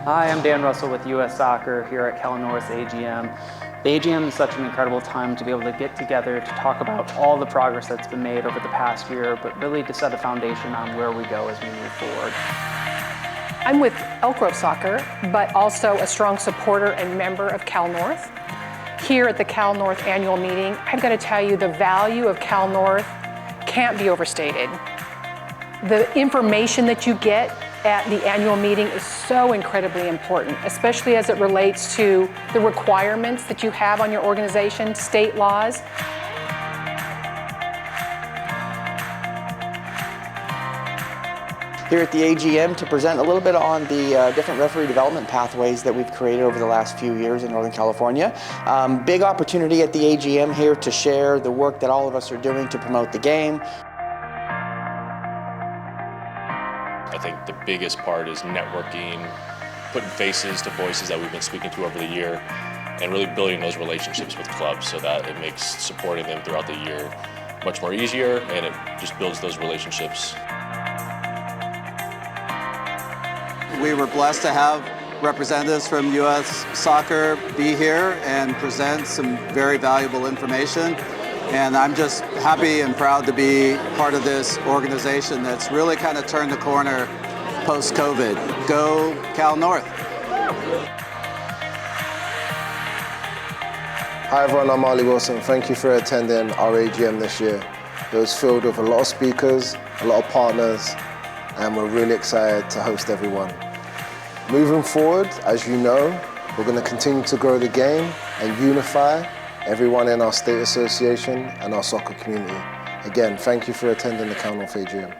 Hi, I'm Dan Russell with US Soccer here at Cal North AGM. The AGM is such an incredible time to be able to get together to talk about all the progress that's been made over the past year, but really to set a foundation on where we go as we move forward. I'm with Elk Grove Soccer, but also a strong supporter and member of Cal North. Here at the Cal North annual meeting, I've got to tell you the value of Cal North can't be overstated. The information that you get at the annual meeting is so incredibly important, especially as it relates to the requirements that you have on your organization, state laws. Here at the AGM to present a little bit on the different referee development pathways that we've created over the last few years in Northern California. Big opportunity at the AGM here to share the work that all of us are doing to promote the game. I think the biggest part is networking, putting faces to voices that we've been speaking to over the year, and really building those relationships with clubs so that it makes supporting them throughout the year much more easier, and it just builds those relationships. We were blessed to have representatives from US Soccer be here and present some very valuable information. And I'm just happy and proud to be part of this organization that's really kind of turned the corner post-COVID. Go Cal North. Hi everyone, I'm Marley Wilson. Thank you for attending our AGM this year. It was filled with a lot of speakers, a lot of partners, and we're really excited to host everyone. Moving forward, as you know, we're going to continue to grow the game and unify everyone in our state association and our soccer community. Again, thank you for attending the Cal North AGM.